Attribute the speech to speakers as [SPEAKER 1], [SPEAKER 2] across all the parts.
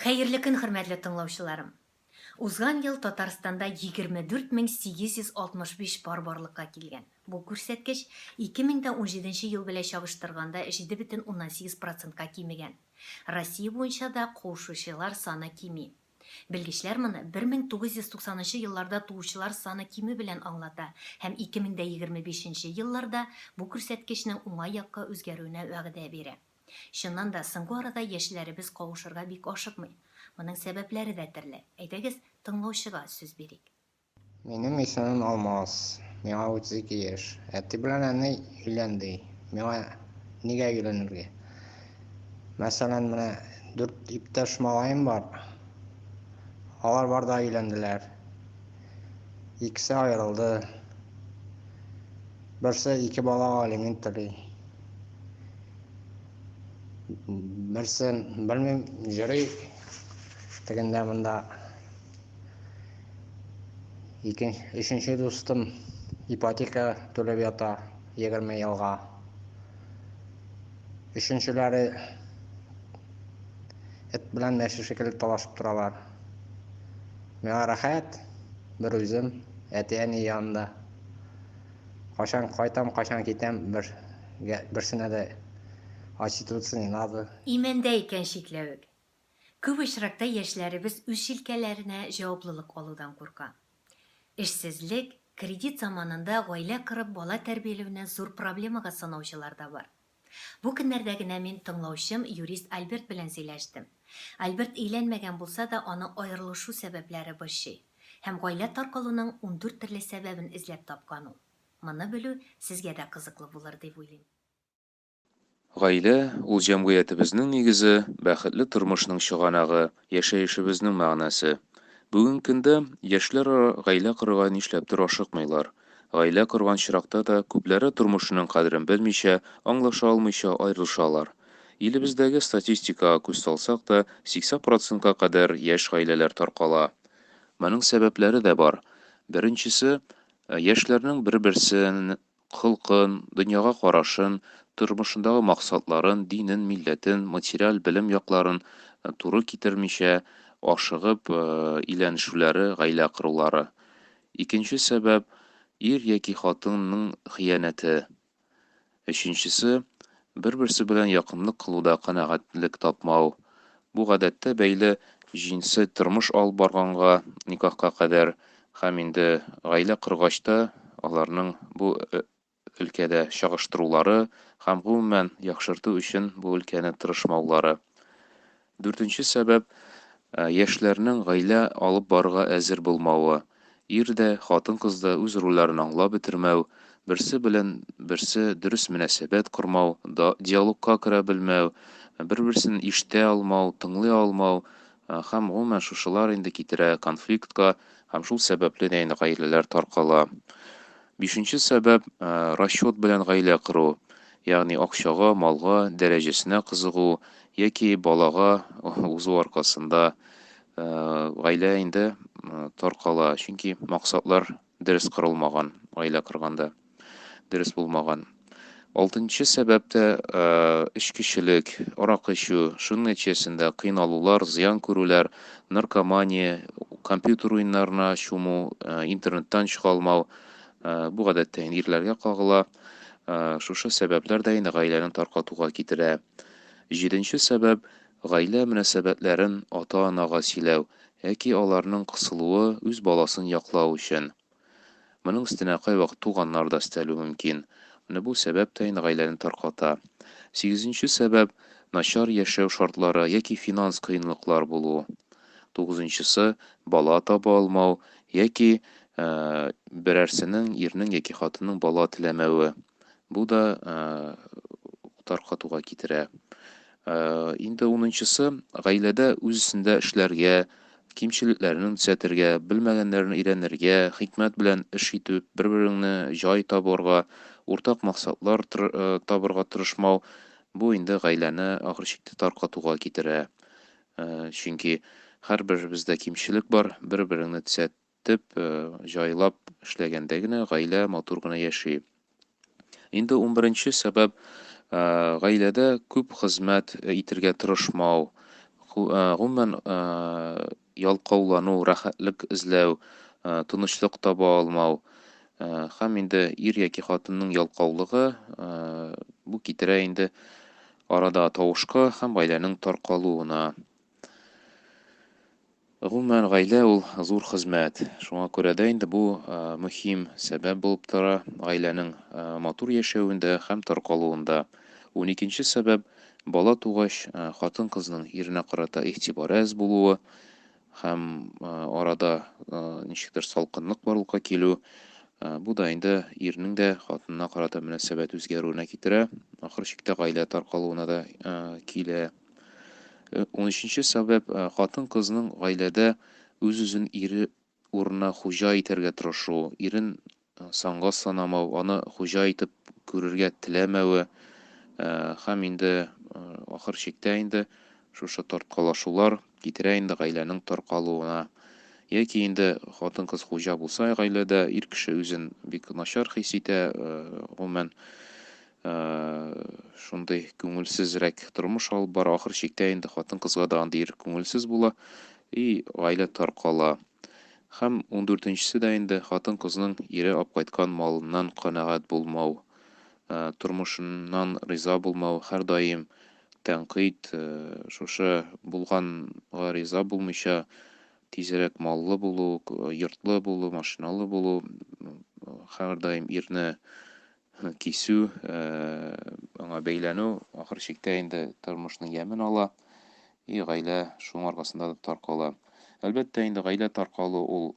[SPEAKER 1] Хәерле көн, хөрмәтле тыңлаучыларым. Узган ел Татарстанда 24865 пар барлыкка килгән. Бу күрсәткеч 2017 ел белән чагыштырганда 7,18%ка кимегән. Россия буенча да кушучылар саны кими. Белгечләр моны 1990 елларда туучылар саны кими белән аңлата һәм 2025 елларда бу күрсәткечнең уңай якка үзгәрүенә вәгъдә бирә. Чыннан да, соңгы арада яшьләребез кавышырга бик ашыкмый. Моның сәбәпләре дә төрле. Әйдәгез, тыңлаучыга сүз бирик.
[SPEAKER 2] Минем исемем Алмаз. Миңа 32 яшь. Әти белән әни өйләнде. Миңа нигә өйләнергә? Мәсәлән, менә 4 иптәш малаем бар. Алар бар да өйләнделәр. Икесе аерылды. Берсе 2 балага алимент түли. Берсе белмим, җырый тегендә монда. Өченче дустым ипотека түләп ята 20 елга. Өченчеләре эт белән мәче шикелле талашып торалар. Миңа рәхәт, бер үзем, әти-әни янында. Качан кайтам, качан китәм, берсенә дә отчитываться не надо.
[SPEAKER 1] Имәндә икән шикләвек. Күп очракта яшьләребез үз шилкәләренә җаваплылык алудан курка. Эшсезлек, кредит заманында гаилә корып бала тәрбияләүне зур проблемага санаучылар да бар. Бу көннәрдә генә мин тыңлаучым юрист Альберт белән сөйләштем. Альберт өйләнмәгән булса да, аны аерылышу сәбәпләре борчый. Һәм гаилә таркалуның 14 төрле сәбәбен эзләп тапкан ул. Моны белү сезгә дә кызыклы булыр дип уйлыйм.
[SPEAKER 3] Гаилә ул җәмгыятебезнең нигезе, бәхетле тормышның чыганагы, яшәешебезнең мәгънәсе. Бүген көндә яшьләр гаилә корырга нишләптер ашыкмыйлар. Гаилә корган чиракта да күпләре тормышының кадерен белмичә, аңлаша алмыйча аерылышалар. Илебездәге статистикага күз салсак та 80%-ка кадәр яшь гаиләләр таркала. Моның сәбәпләре дә бар. Беренчесе, яшьләрнең бер-берсен, холкын, дөньяга карашын, тормышындагы максатларын, динен, милләтен, материаль белем якларын туры китермичә, ашыгып иләнешүләре, гаилә корулары. Икенче сәбәп ир яки хатынның хыянәте. Өченчесе бер-берсе белән якынлык кылуда канәгатьлек тапмау. Бу гадәттә бәйле җинси тормыш алып барганга, никахка кадәр һәм инде гаилә коргач та аларның бу өлкәдә чагыштырулары һәм гомумән яхшырту өчен бу өлкәне тырышмаулары. Дүртенче сәбәп яшьләрнең гаилә алып барырга әзер булмавы. Ир дә, хатын-кыз да үз рольләрен аңлап бетермәү, берсе белән берсе дөрес мөнәсәбәт кормау, диалогка керә белмәү, бер-берсен ишетә алмау, тыңлый алмау һәм гомумән шушылар инде китерә конфликтка һәм шул сәбәпле дә инде гаиләләр таркала. Бишенче сәбәп расчет белән гаилә кору, ягъни акчага, малга, дәрәҗәсенә кызыгу яки балага узу аркасында гаилә инде таркала, чөнки максатлар дөрес корылмаган, гаилә корганда дөрес булмаган. Алтынчы сәбәп тә эчкечелек, аракы эчү, шуның нәтиҗәсендә кыйналулар, зыян күрүләр, наркомания, компьютер уеннарына чуму, интернеттан чыга алмау, бу гадәттә ирләргә кагыла. Шушы сәбәпләр дә инде гаиләне таркатуга китерә. Җиденче сәбәп гаилә мөнәсәбәтләрен ата-анага сөйләү яки аларның кысылуы үз баласын яклау өчен. Моның өстенә кайвакыт туганнар да өстәлү мөмкин. Менә бу сәбәп тә инде гаиләне тарката. 8нче сәбәп начар яшәү шартлары яки финанс кыенлыклар булу. 9нчысы бала таба алмау яки берәрсенең ирнең яки хатынның бала теләмәве. Бу да таркатуга китерә. Инде 10нчысы гаиләдә үзендә эшләргә, кимчелекләрен төзәтергә, белмәгәннәрен өйрәнергә, хикмәт белән эш итү, бер-береңне җай табарга, уртак максатлар табарга тырышмау, бу инде гаиләне ахыр чиктә таркатуга китерә. Чөнки һәрберебездә кимчелек бар, бер-береңне төзәтеп, җайлап эшләгәндә генә гаилә матур гына яши. Инде 11нче сәбәп гаиләдә күп хезмәт итәргә тырышмау, Гомумән, ялкаулану, рәхәтлек эзләү, тынычлык таба алмау, һәм инде ир яки хатынның ялкаулыгы, бу китерә инде арада тавышка һәм гаиләнең таркалуына. Гомумән, гаилә ул зур хезмәт. Шуңа күрә дә инде бу мөһим сәбәп булып тора гаиләнең матур яшәвендә һәм таркалуында. 12нче сәбәп бала тугач хатын-кызның иренә карата игътибары әз булуы һәм арада ничектер салкынлык барлыкка килү. Бу да инде ирнең дә хатынына карата мөнәсәбәт үзгәрүенә китерә, ахыр чиктә гаилә таркалуына да килә. 13нче сәбәп хатын-кызның гаиләдә үз-үзен ире урынына хуҗа итәргә тырышу, ирен санга санамау, аны хуҗа итеп күрергә теләмәве һәм инде ахыр чиктә инде шушы тарткалашулар китерә инде гаиләнең таркалуына. Яки инде хатын-кыз хуҗа булса гаиләдә, ир кеше үзен бик начар хис итә, гомумән шундый күңелсезрәк тормыш алып бара, ахыр чиктә инде хатын-кызга да андый ир күңелсез була, гаилә таркала. Һәм 14нчесе дә инде хатын-кызның ире алып кайткан малыннан канәгать булмау, тормышыннан риза булмау, һәрдаим тәнкыйть, шушы булганга риза булмыйча, тизрәк маллы булу, йортлы булу, машиналы булу, һәрдаим ирне кисү, аңа бәйләнү, ахыр чиктә инде тормышның ямен ала, гаилә шуның аркасында да таркала. Әлбәттә, инде гаилә таркалу ул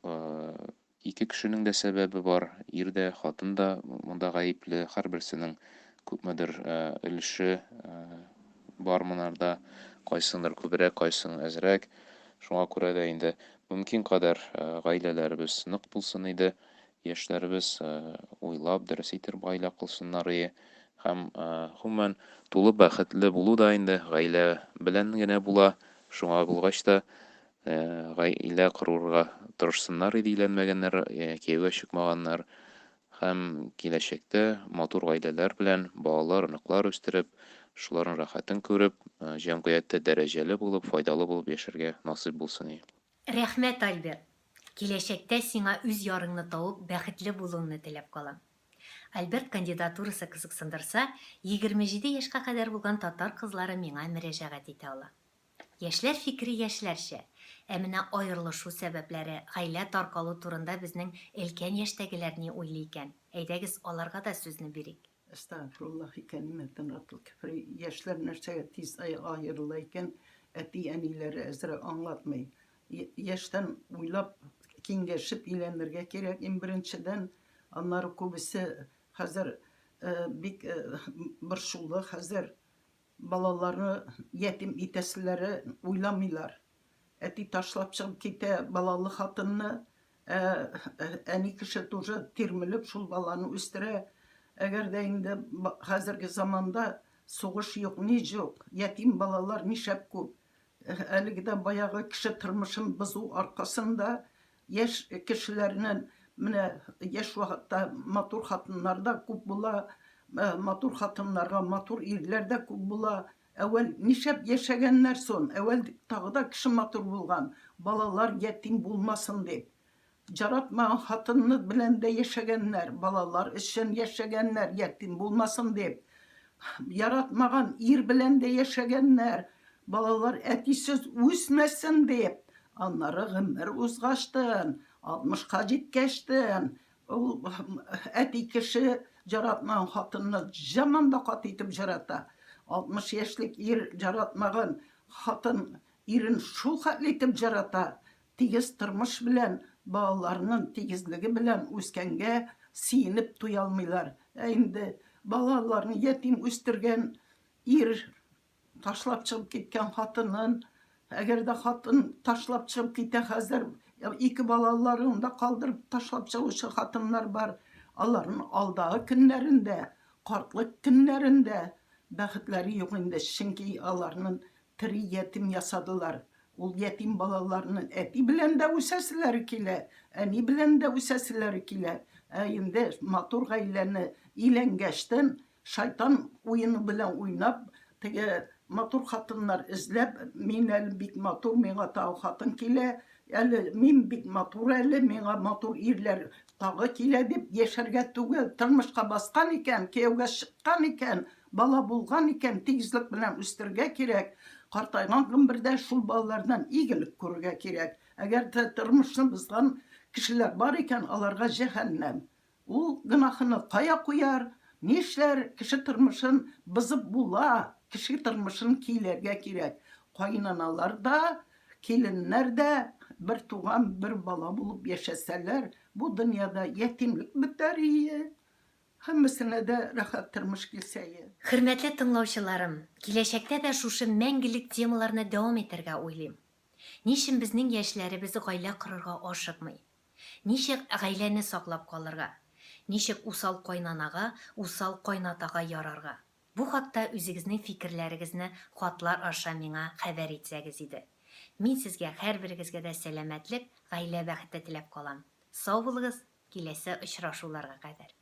[SPEAKER 3] ике кешенең дә сәбәбе бар, ир дә, хатын да монда гаепле, һәрберсенең күпмедер өлеше бар монарда, кайсындыр күбрәк, кайсын әзрәк. Шуңа күрә дә инде мөмкин кадәр гаиләләребез нык булсын иде, яшьләребез уйлап, дөрес итеп гаилә кылсыннар иде. Һәм гомумән тулы бәхетле булу да инде гаилә белән генә була. Шуңа булгач та гаилә корырга тырышсыннар иде өйләнмәгәннәр, кияүгә чыкмаганнар. Һәм киләчәктә матур гаиләләр белән балалар, оныклар үстереп, шуларның рәхәтен күреп, җәмгыятьтә дәрәҗәле булып, файдалы булып яшәргә насыйп булсын.
[SPEAKER 1] Рәхмәт, Альберт. Киләчәктә сиңа үз ярыңны табып, бәхетле булуыңны теләп калам. Альберт кандидатурасы кызыксындырса, 27 яшькә кадәр булган татар кызлары миңа мөрәҗәгать итә ала. Яшьләр фикере яшьләрчә, ә менә аерылышу сәбәпләре, гаилә таркалу турында безнең өлкән яшьтәгеләр ни уйлый икән? Әйдәгез, аларга да сүзне бирик.
[SPEAKER 4] Estağfurullah kelimetten ratıl küfrü. Yaşlar nerçeye tiz ayrılayken eti enileri ezre anlatmayı. Yaştan uylap kengeşip ilenlerge gerek. En birinciden onları kubisi hazır bir şullu hazır balalarını yetim itesileri uylamıyorlar. Eti taşlap çıkıp kite balalı hatını eni kişi tuzı tirmilip şul balanı üstüre. Eğer de indi hazırki zamanda soğuş yok, nic yok. Yetim balalar nişep көп. Әлегіден баяғы кіші тұрмышын бұзу арқасында еш кішілерінің міне еш уақытта матур хатынларда көп була, матур хатынларға матур ирлер де көп була. Әуел нишеп яшәгәннәр сон, әуел тағы да кіші матур булган. Балалар yetim булмасын деп. Jaratmayan hatını bilen de yaşayanlar, balalar için yaşayanlar, yetim bulmasın deyip. Yaratmayan ir bilen de yaşayanlar, balalar etisiz üsmesin deyip. Onları gımır uzgaçtın, 60'a geçtin. Eti kişi jaratmayan hatını zamanda kat etip jarata. 60 yaşlık ir jaratmayan hatın irin şu katlı etip jarata. Tigiz tırmış bilen, bağlarının tigizligi bilen üskenge siyinip tuyalmıyorlar. Endi balalarını yetim üstürgen ir taşlap çıkıp gitken hatının, eğer de hatın taşlap çıkıp gitken hazır iki balalarını da kaldırıp taşlap çıkışı hatınlar var. Onların aldığı günlerinde, kartlık günlerinde bəxtləri yok indi. Çünkü onların tiri yetim yasadılar. Ol yetim balalarının eti bilen de üsesiler kile, eni bilen de üsesiler kile. Indi matur gayleni ilen geçtin, şeytan oyunu bilen oynap, матур хатыннар эзләп, мин әле бик матур, миңа тау хатын килә, әле мин бик матур әле, миңа матур ирләр тагы килә дип яшәргә түгел, тормышка баскан икән, кияүгә чыккан икән, бала булган икән, тигезлек белән үстергә кирәк. Картайган гомердә шул балалардан игелек күрергә кирәк. Әгәр тормышны бозган кешеләр бар икән, аларга җәһәннәм. Ул гөнаһын кая куяр? Нишләр? Кеше тормышын бозып була, кеше тормышын киләргә кирәк. Кайнаналар да, киленнәр дә бер туган, бер бала булып яшәсәләр, бу дөньяда ятимлек бетәр ие. Һәммәсенә дә рәхәт тормыш килсә ие.
[SPEAKER 1] Хөрмәтле тыңлаучыларым, киләчәктә дә шушы мәңгелек темаларны дәвам итәргә уйлыйм. Ничек безнең яшьләребез гаилә корырга ашыкмый? Ничек гаиләне саклап калырга? Ничек усал кайнанага, усал кайнатага ярарга? Бу хакта үзегезнең фикерләрегезне хатлар аша миңа хәбәр итсәгез иде. Мин сезгә һәрберегезгә дә сәламәтлек, гаилә бәхете теләп калам. Сау булыгыз, киләсе очрашуларга кадәр.